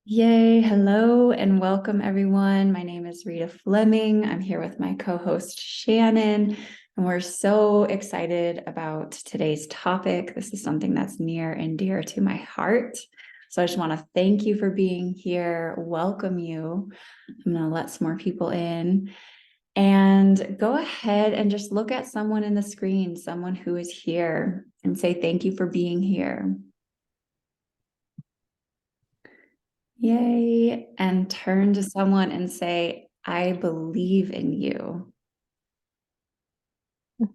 Yay, hello and welcome everyone. My name is Rita Fleming. I'm here with my co-host Shannon, and we're so excited about today's topic. This is something that's near and dear to my heart. So I just want to thank you for being here, welcome you. I'm going to let some more people in and go ahead and just look at someone in the screen, someone who is here, and say thank you for being here. Yay. And turn to someone and say, I believe in you. I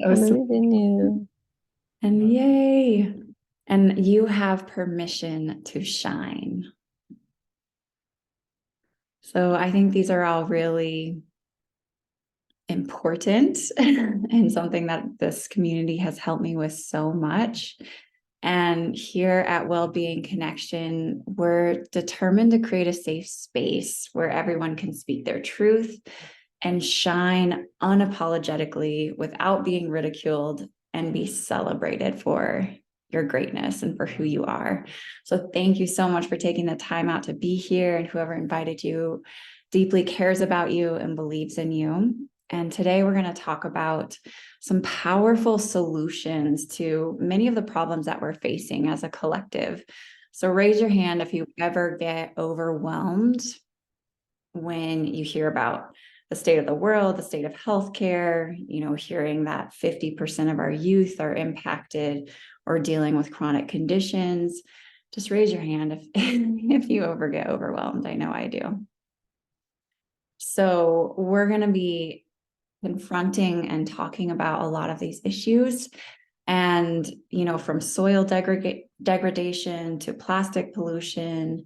So sweet. believe in you. And yay. And you have permission to shine. So I think these are all really important and something that this community has helped me with so much. And here at Wellbeing Connection, we're determined to create a safe space where everyone can speak their truth and shine unapologetically without being ridiculed and be celebrated for your greatness and for who you are. So thank you so much for taking the time out to be here, and whoever invited you deeply cares about you and believes in you. And today we're going to talk about some powerful solutions to many of the problems that we're facing as a collective. So raise your hand if you ever get overwhelmed when you hear about the state of the world, the state of healthcare, hearing that 50% of our youth are impacted or dealing with chronic conditions. Just raise your hand if, if you ever get overwhelmed. I know I do. So we're going to be confronting and talking about a lot of these issues. And, from soil degradation to plastic pollution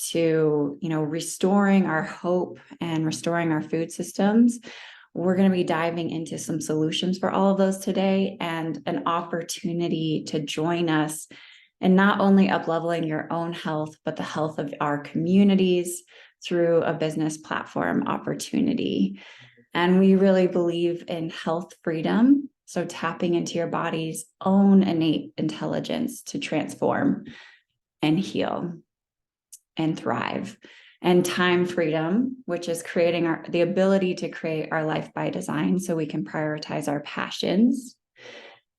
to, restoring our hope and restoring our food systems. We're going to be diving into some solutions for all of those today, and an opportunity to join us in not only upleveling your own health, but the health of our communities through a business platform opportunity. And we really believe in health freedom. So tapping into your body's own innate intelligence to transform and heal and thrive. And time freedom, which is creating the ability to create our life by design so we can prioritize our passions.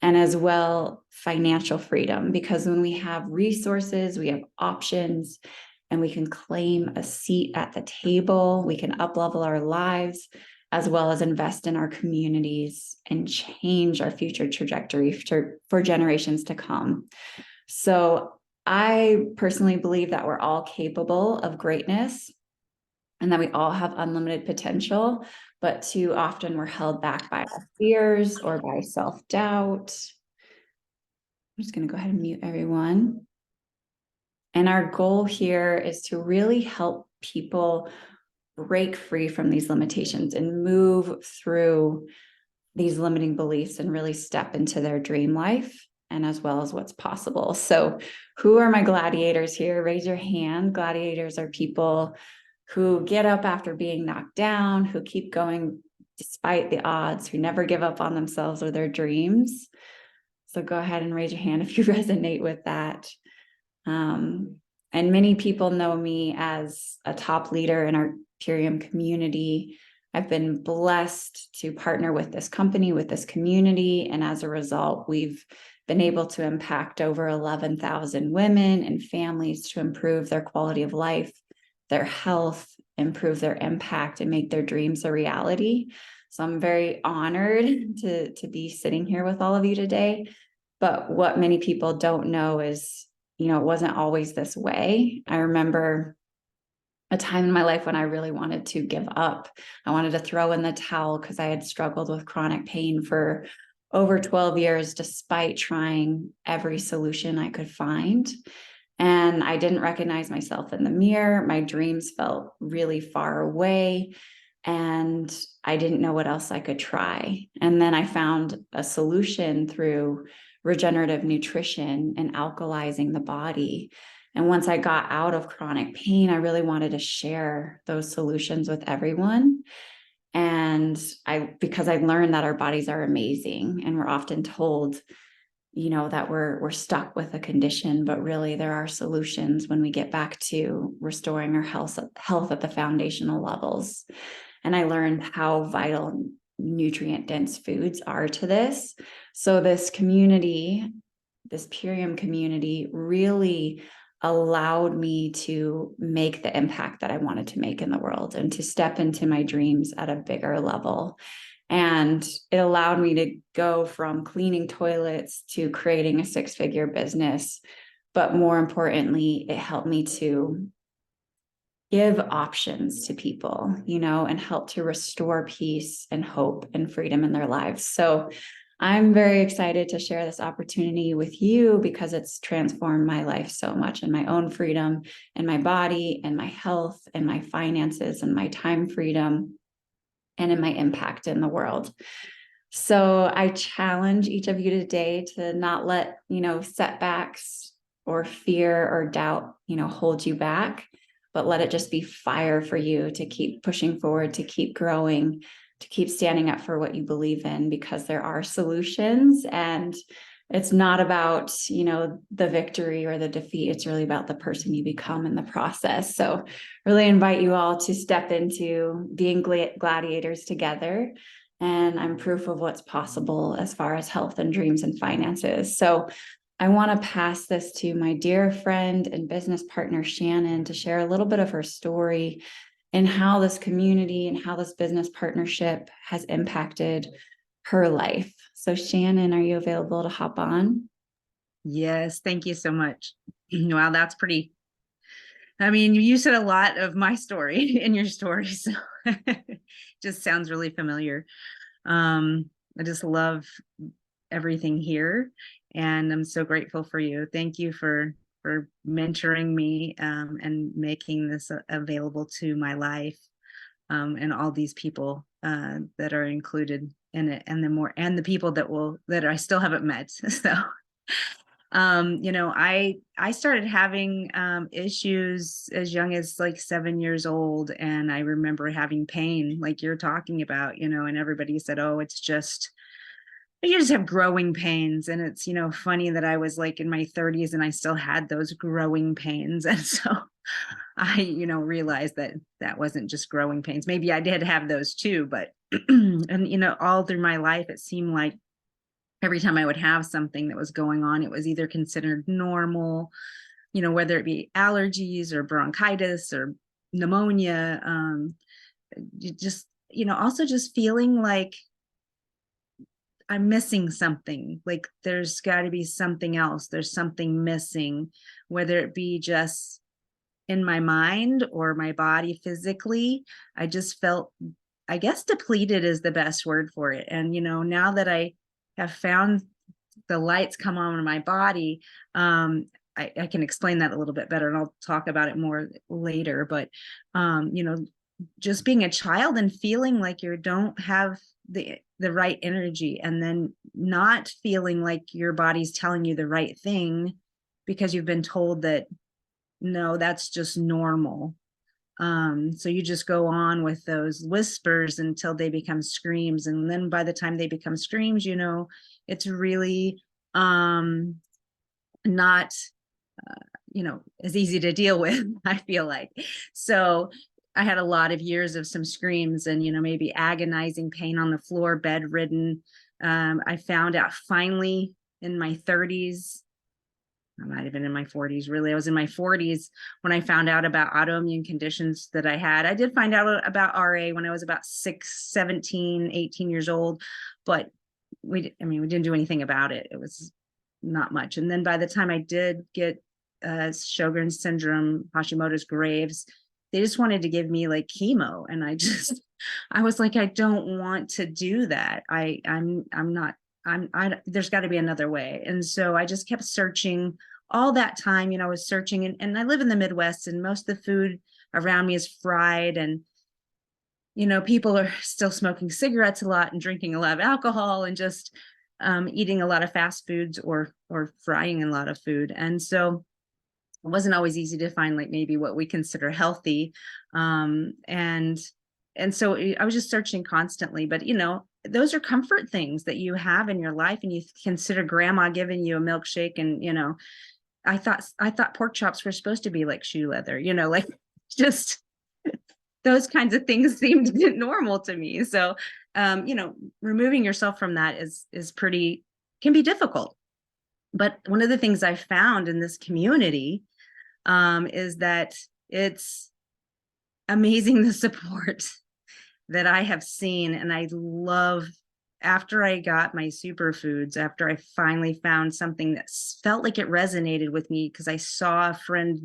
And as well, financial freedom, because when we have resources, we have options, and we can claim a seat at the table, we can uplevel our lives, as well as invest in our communities and change our future trajectory for generations to come. So I personally believe that we're all capable of greatness and that we all have unlimited potential, but too often we're held back by our fears or by self-doubt. I'm just going to go ahead and mute everyone. And our goal here is to really help people break free from these limitations and move through these limiting beliefs and really step into their dream life, and as well as what's possible. So who are my gladiators here? Raise your hand. Gladiators are people who get up after being knocked down, who keep going despite the odds, who never give up on themselves or their dreams. So go ahead and raise your hand if you resonate with that. And many people know me as a top leader in our Purium community. I've been blessed to partner with this company, with this community. And as a result, we've been able to impact over 11,000 women and families to improve their quality of life, their health, improve their impact, and make their dreams a reality. So I'm very honored to be sitting here with all of you today. But what many people don't know is, it wasn't always this way. I remember a time in my life when I really wanted to give up. I wanted to throw in the towel because I had struggled with chronic pain for over 12 years, despite trying every solution I could find. And I didn't recognize myself in the mirror. My dreams felt really far away, and I didn't know what else I could try. And then I found a solution through regenerative nutrition and alkalizing the body. And once I got out of chronic pain, I really wanted to share those solutions with everyone. And because I learned that our bodies are amazing, and we're often told that we're stuck with a condition, but really there are solutions when we get back to restoring our health at the foundational levels. And I learned how vital nutrient dense foods are to this. So this community, this Purium community, really allowed me to make the impact that I wanted to make in the world and to step into my dreams at a bigger level. And it allowed me to go from cleaning toilets to creating a 6-figure business. But more importantly, it helped me to give options to people, and help to restore peace and hope and freedom in their lives. So I'm very excited to share this opportunity with you because it's transformed my life so much, and my own freedom and my body and my health and my finances and my time freedom and in my impact in the world. So I challenge each of you today to not let, setbacks or fear or doubt, hold you back, but let it just be fire for you to keep pushing forward, to keep growing, to keep standing up for what you believe in, because there are solutions, and it's not about, the victory or the defeat. It's really about the person you become in the process. So really invite you all to step into being gladiators together. And I'm proof of what's possible as far as health and dreams and finances. So I want to pass this to my dear friend and business partner, Shannon, to share a little bit of her story and how this community and how this business partnership has impacted her life. So Shannon, are you available to hop on? Yes, thank you so much. Wow, that's pretty. I mean, you said a lot of my story in your story, so just sounds really familiar. I just love everything here, and I'm so grateful for you. Thank you for mentoring me and making this available to my life, and all these people that are included in it, and the people that I still haven't met. So I started having issues as young as like 7 years old, and I remember having pain like you're talking about, and everybody said, oh, you just have growing pains. And it's, funny that I was like in my 30s and I still had those growing pains. And so I, realized that that wasn't just growing pains. Maybe I did have those too, but and all through my life it seemed like every time I would have something that was going on, it was either considered normal, whether it be allergies or bronchitis or pneumonia. You just, also just feeling like I'm missing something, like there's got to be something else. There's something missing, whether it be just in my mind or my body physically. I just felt, I guess, depleted is the best word for it. And, now that I have found the lights come on in my body, I can explain that a little bit better, and I'll talk about it more later. But, just being a child and feeling like you don't have the right energy, and then not feeling like your body's telling you the right thing because you've been told that, no, that's just normal. So you just go on with those whispers until they become screams. And then by the time they become screams, it's really not, as easy to deal with, I feel like. So I had a lot of years of some screams and, maybe agonizing pain on the floor, bedridden. I found out finally in my 30s, I might have been in my 40s, really. I was in my 40s when I found out about autoimmune conditions that I had. I did find out about RA when I was about 17, 18 years old, but we didn't do anything about it. It was not much. And then by the time I did get Sjogren's syndrome, Hashimoto's, Graves, they just wanted to give me like chemo. And I was like, I don't want to do that. There's got to be another way. And so I just kept searching all that time. I was searching, and I live in the Midwest, and most of the food around me is fried, and people are still smoking cigarettes a lot and drinking a lot of alcohol and just eating a lot of fast foods or frying a lot of food. And so it wasn't always easy to find like maybe what we consider healthy. And so I was just searching constantly, but those are comfort things that you have in your life, and you consider grandma giving you a milkshake, and I thought pork chops were supposed to be like shoe leather, like just those kinds of things seemed normal to me. So, removing yourself from that is pretty, can be difficult. But one of the things I found in this community is that it's amazing the support that I have seen. And I love, after I got my superfoods, after I finally found something that felt like it resonated with me, because I saw a friend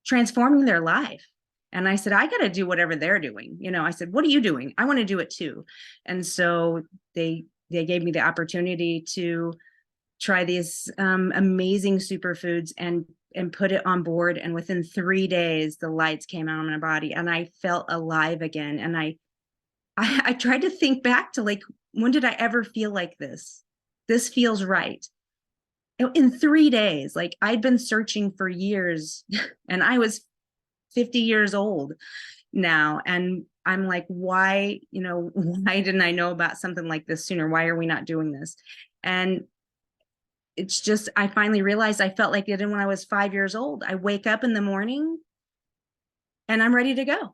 transforming their life. And I said, I got to do whatever they're doing. I said, what are you doing? I want to do it too. And so they gave me the opportunity to try these amazing superfoods and put it on board. And within 3 days, the lights came out on my body and I felt alive again. And I tried to think back to, like, when did I ever feel like this? This feels right. In 3 days, like, I'd been searching for years and I was 50 years old now. And I'm like, why didn't I know about something like this sooner? Why are we not doing this? And it's just, I finally realized I felt like it when I was 5 years old. I wake up in the morning and I'm ready to go.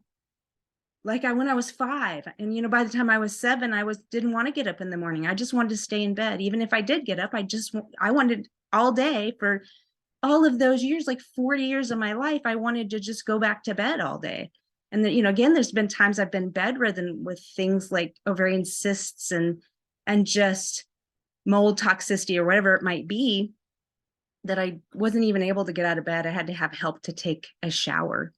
Like when I was 5, and by the time I was 7, didn't want to get up in the morning. I just wanted to stay in bed. Even if I did get up, I wanted all day for all of those years, like 40 years of my life, I wanted to just go back to bed all day. And then, again, there's been times I've been bedridden with things like ovarian cysts and just mold toxicity or whatever it might be, that I wasn't even able to get out of bed. I had to have help to take a shower.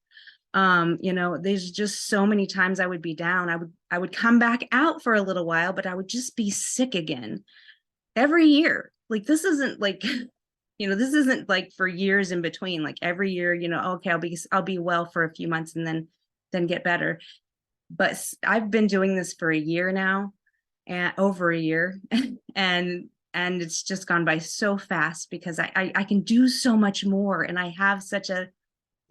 There's just so many times I would be down. I would come back out for a little while, but I would just be sick again every year. Like, this isn't like, this isn't like for years in between, like every year, okay, I'll be well for a few months and then get better. But I've been doing this for a year now, and over a year, and it's just gone by so fast because I can do so much more, and I have such a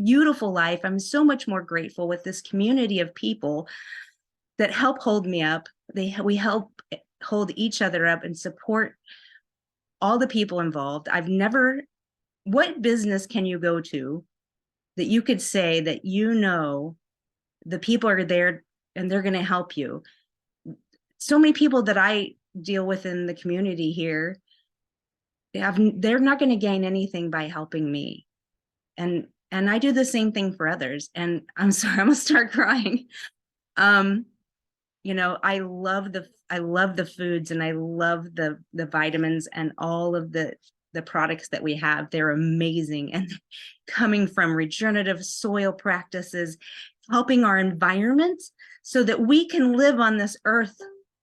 beautiful life. I'm so much more grateful with this community of people that help hold me up. We help hold each other up and support all the people involved. What business can you go to that you could say that the people are there and they're going to help you? So many people that I deal with in the community here, they're not going to gain anything by helping me. And I do the same thing for others. And I'm sorry, I'm gonna start crying. I love the foods, and I love the vitamins and all of the products that we have. They're amazing, and coming from regenerative soil practices, helping our environment so that we can live on this earth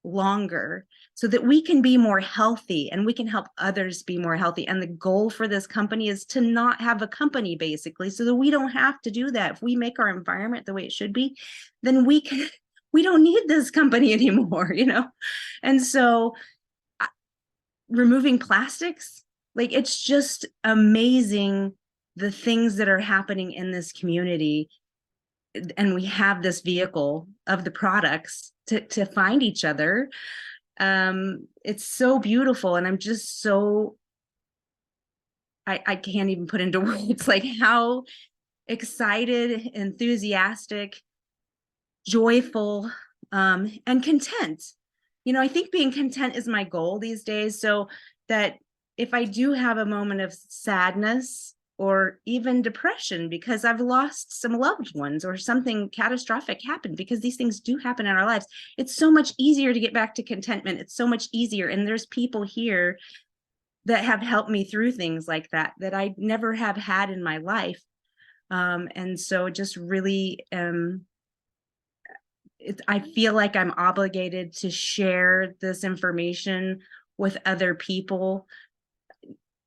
longer, so that we can be more healthy and we can help others be more healthy. And the goal for this company is to not have a company, basically, so that we don't have to do that. If we make our environment the way it should be, then we don't need this company anymore, And so removing plastics, like, it's just amazing the things that are happening in this community. And we have this vehicle of the products to find each other. It's so beautiful. And I'm just so, I can't even put into words like how excited, enthusiastic, joyful, and content. I think being content is my goal these days, so that if I do have a moment of sadness or even depression because I've lost some loved ones or something catastrophic happened, because these things do happen in our lives, it's so much easier to get back to contentment. It's so much easier. And there's people here that have helped me through things like that I never have had in my life. And so just really, I feel like I'm obligated to share this information with other people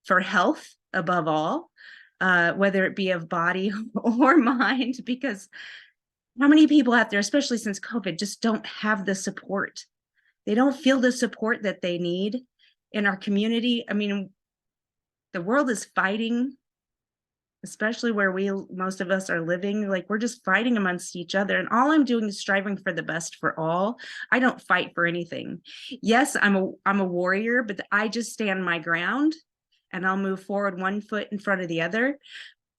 for health above all, whether it be of body or mind, because how many people out there, especially since COVID, just don't have the support. They don't feel the support that they need in our community. I mean, the world is fighting especially where most of us are living, like we're just fighting amongst each other. And all I'm doing is striving for the best for all. I don't fight for anything. Yes, I'm a warrior, but I just stand my ground and I'll move forward one foot in front of the other.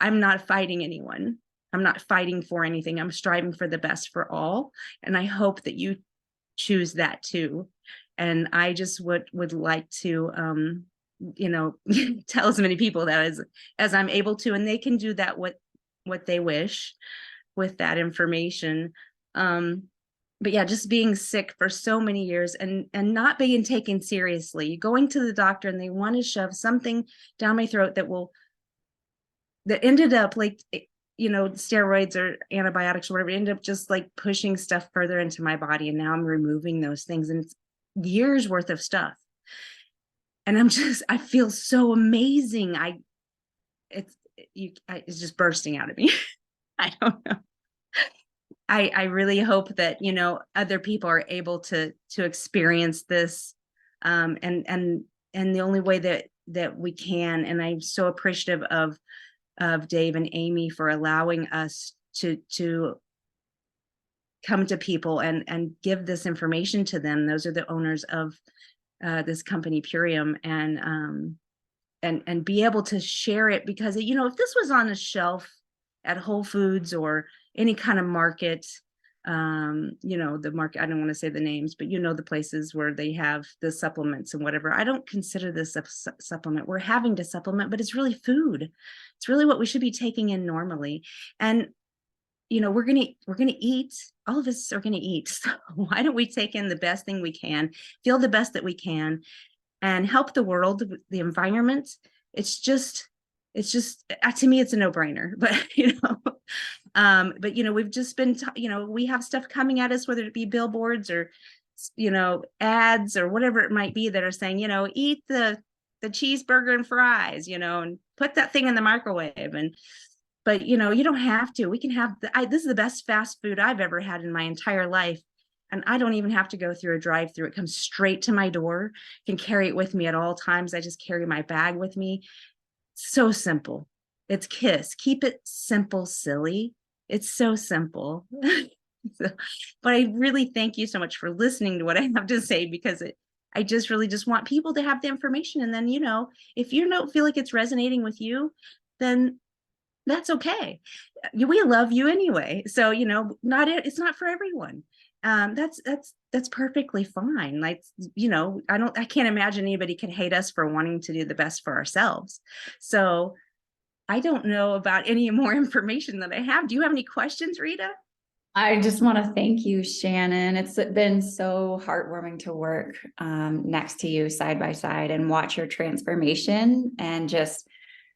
I'm not fighting anyone. I'm not fighting for anything. I'm striving for the best for all. And I hope that you choose that too. And I just would like to tell as many people that as I'm able to, and they can do that what they wish with that information. But yeah, just being sick for so many years and not being taken seriously, going to the doctor and they want to shove something down my throat that ended up like, steroids or antibiotics or whatever, ended up just like pushing stuff further into my body. And now I'm removing those things, and it's years worth of stuff. And I feel so amazing. It's just bursting out of me. I don't know. I really hope that, other people are able to experience this. And the only way that we can, and I'm so appreciative of Dave and Amy for allowing us to come to people and give this information to them. Those are the owners of this company, Purium, and be able to share it, because if this was on a shelf at Whole Foods or any kind of market, the market, I don't want to say the names, but the places where they have the supplements and whatever, I don't consider this a supplement. We're having to supplement, but it's really food. It's really what we should be taking in normally. And we're gonna eat. All of us are gonna eat. So why don't we take in the best thing we can, feel the best that we can, and help the world, the environment? It's just to me, it's a no-brainer. But we've just been, we have stuff coming at us, whether it be billboards or ads or whatever it might be, that are saying, eat the cheeseburger and fries, and put that thing in the microwave. But you don't have to. We can have this is the best fast food I've ever had in my entire life. And I don't even have to go through a drive-through. It comes straight to my door. Can carry it with me at all times. I just carry my bag with me. So simple. It's KISS. Keep it simple, silly. It's so simple. But I really thank you so much for listening to what I have to say, because I just really just want people to have the information. And then, if you don't feel like it's resonating with you, then that's okay. We love you anyway. So, it's not for everyone. That's perfectly fine. Like, I can't imagine anybody can hate us for wanting to do the best for ourselves. So I don't know about any more information that I have. Do you have any questions, Rita? I just want to thank you, Shannon. It's been so heartwarming to work next to you side by side and watch your transformation, and just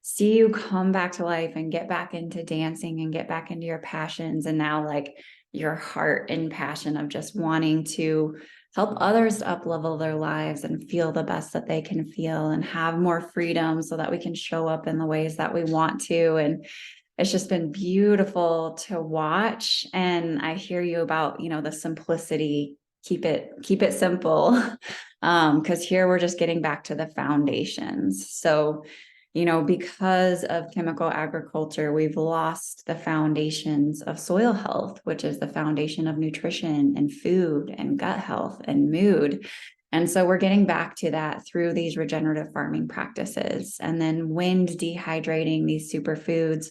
see you come back to life and get back into dancing and get back into your passions. And now, like, your heart and passion of just wanting to help others up level their lives and feel the best that they can feel and have more freedom so that we can show up in the ways that we want to. And it's just been beautiful to watch. And I hear you about, the simplicity. Keep it simple. Because here we're just getting back to the foundations. So, because of chemical agriculture, we've lost the foundations of soil health, which is the foundation of nutrition and food and gut health and mood. And so we're getting back to that through these regenerative farming practices, and then wind dehydrating these superfoods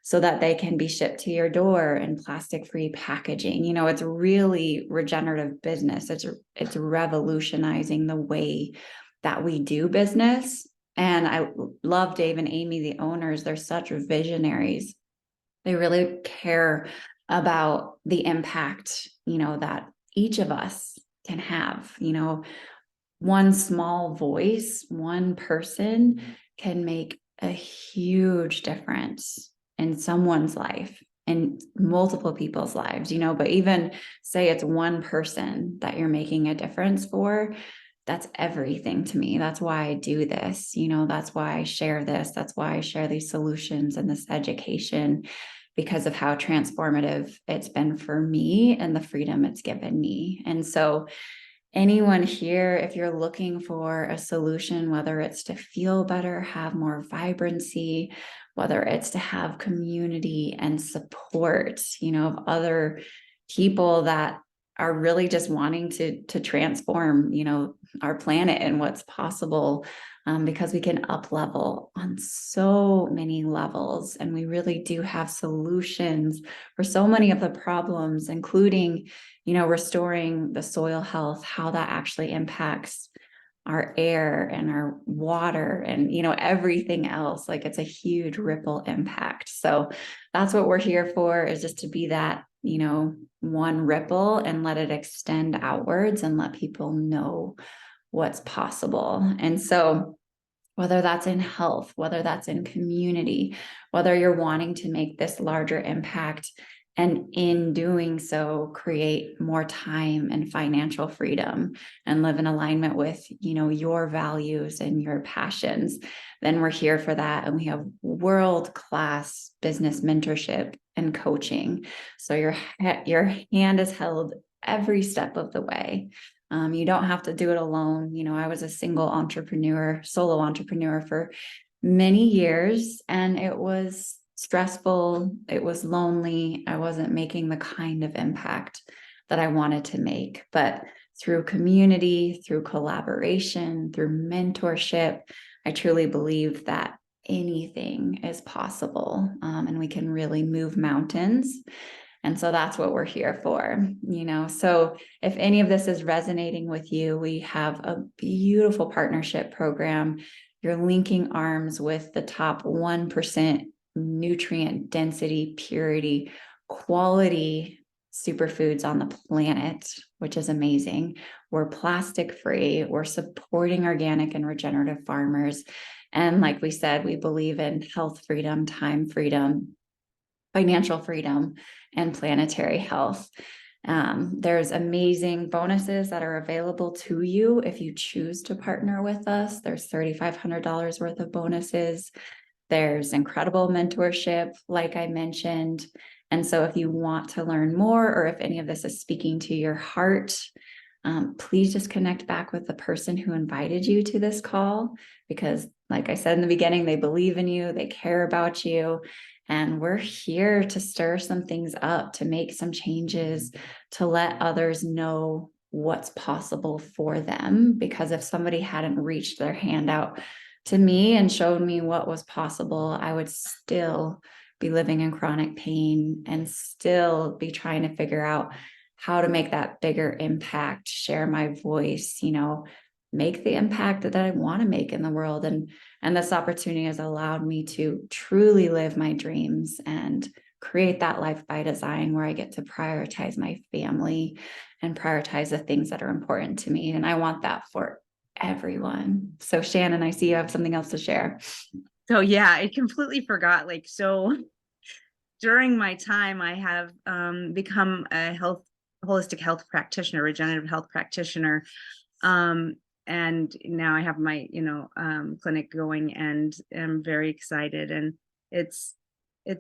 so that they can be shipped to your door in plastic-free packaging. It's really regenerative business. It's revolutionizing the way that we do business. And I love Dave and Amy, the owners. They're such visionaries. They really care about the impact, that each of us can have. One small voice, one person can make a huge difference in someone's life, in multiple people's lives, but even say it's one person that you're making a difference for, that's everything to me. That's why I do this. That's why I share this. That's why I share these solutions and this education, because of how transformative it's been for me and the freedom it's given me. And so, anyone here, if you're looking for a solution, whether it's to feel better, have more vibrancy, whether it's to have community and support, of other people that are really just wanting to transform, our planet and what's possible, because we can up level on so many levels, and we really do have solutions for so many of the problems, including restoring the soil health, how that actually impacts our air and our water and, everything else. Like, it's a huge ripple impact. So that's what we're here for, is just to be that, one ripple and let it extend outwards and let people know what's possible. And so whether that's in health, whether that's in community, whether you're wanting to make this larger impact, and in doing so, create more time and financial freedom and live in alignment with, your values and your passions, then we're here for that. And we have world-class business mentorship and coaching. So your hand is held every step of the way. You don't have to do it alone. I was a solo entrepreneur for many years, and it was stressful. It was lonely. I wasn't making the kind of impact that I wanted to make. But through community, through collaboration, through mentorship, I truly believe that anything is possible, and we can really move mountains. And so that's what we're here for, So if any of this is resonating with you, we have a beautiful partnership program. You're linking arms with the top 1% nutrient density, purity, quality superfoods on the planet, which is amazing. We're plastic free. We're supporting organic and regenerative farmers. And like we said, we believe in health freedom, time freedom, financial freedom, and planetary health. There's amazing bonuses that are available to you if you choose to partner with us. There's $3,500 worth of bonuses. There's incredible mentorship, like I mentioned. And so if you want to learn more, or if any of this is speaking to your heart, please just connect back with the person who invited you to this call, because like I said in the beginning, they believe in you, they care about you, and we're here to stir some things up, to make some changes, to let others know what's possible for them. Because if somebody hadn't reached their hand out to me and showed me what was possible, I would still be living in chronic pain and still be trying to figure out how to make that bigger impact, share my voice, make the impact that I want to make in the world. And this opportunity has allowed me to truly live my dreams and create that life by design, where I get to prioritize my family and prioritize the things that are important to me. And I want that for everyone. So Shannon, I see you have something else to share. So yeah, I completely forgot. So during my time, I have become a holistic health practitioner, regenerative health practitioner. And now I have my, clinic going, and I'm very excited. And it's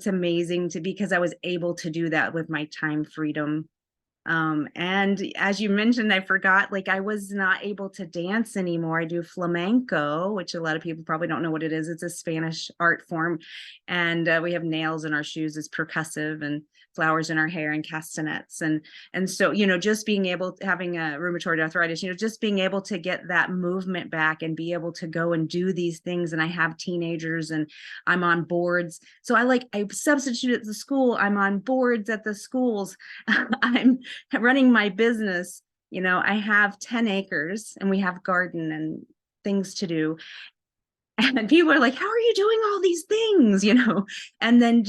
amazing because I was able to do that with my time freedom. And as you mentioned, I forgot, I was not able to dance anymore. I do flamenco, which a lot of people probably don't know what it is. It's a Spanish art form. And we have nails in our shoes as percussive, and flowers in our hair, and castanets. And so, just being able to, having a rheumatoid arthritis, just being able to get that movement back and be able to go and do these things. And I have teenagers, and I'm on boards. So I substitute at the school. I'm on boards at the schools. I'm running my business. I have 10 acres, and we have garden and things to do. And people are like, how are you doing all these things? And then,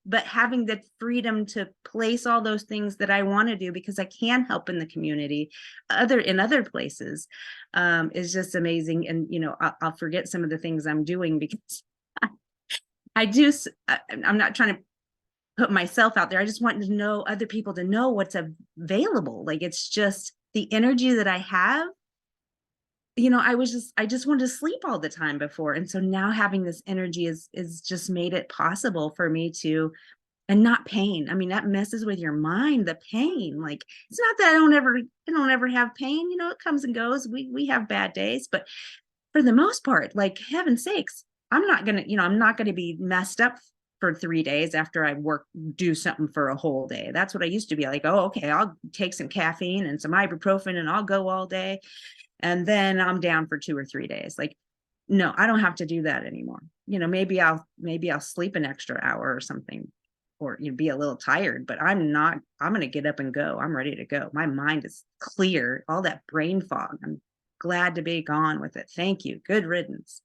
but having the freedom to place all those things that I want to do, because I can help in the community, in other places, is just amazing. And, I'll forget some of the things I'm doing, because I'm not trying to put myself out there. I just want to know other people to know what's available. It's just the energy that I have. I just wanted to sleep all the time before. And so now having this energy is just made it possible for me to and not pain. I mean, that messes with your mind, the pain. Like, it's not that I don't ever have pain, it comes and goes. We have bad days, but for the most part, like, heaven's sakes, I'm not gonna be messed up for 3 days after I do something for a whole day. That's what I used to be like. Oh, okay, I'll take some caffeine and some ibuprofen and I'll go all day. And then I'm down for 2 or 3 days. Like, no, I don't have to do that anymore. Maybe I'll sleep an extra hour or something, or be a little tired, but I'm going to get up and go. I'm ready to go. My mind is clear. All that brain fog, I'm glad to be gone with it. Thank you. Good riddance.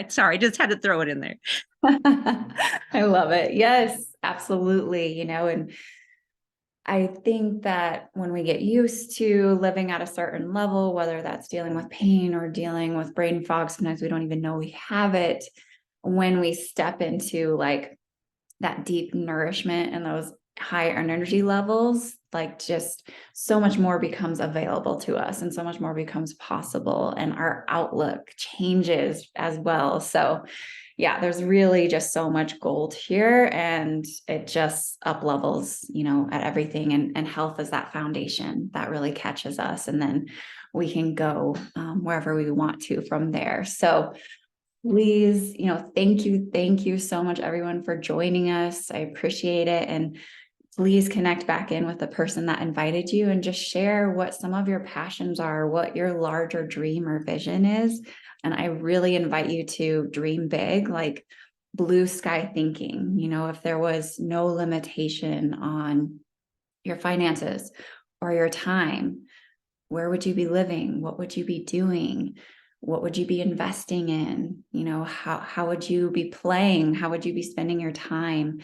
Sorry, I just had to throw it in there. I love it. Yes, absolutely. And I think that when we get used to living at a certain level, whether that's dealing with pain or dealing with brain fog, sometimes we don't even know we have it. When we step into like that deep nourishment and those high energy levels, like just so much more becomes available to us and so much more becomes possible, and our outlook changes as well. So yeah, there's really just so much gold here, and it just up levels, at everything. And health is that foundation that really catches us. And then we can go wherever we want to from there. So please, thank you so much, everyone, for joining us. I appreciate it. And please connect back in with the person that invited you and just share what some of your passions are, what your larger dream or vision is. And I really invite you to dream big, like blue sky thinking. If there was no limitation on your finances or your time, where would you be living? What would you be doing? What would you be investing in? How would you be playing? How would you be spending your time?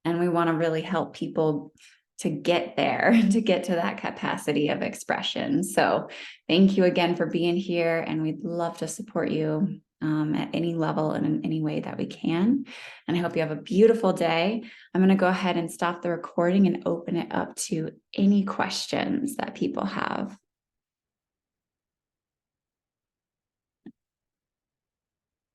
And we want to really help people to get there, to get to that capacity of expression. So thank you again for being here. And we'd love to support you at any level and in any way that we can. And I hope you have a beautiful day. I'm going to go ahead and stop the recording and open it up to any questions that people have.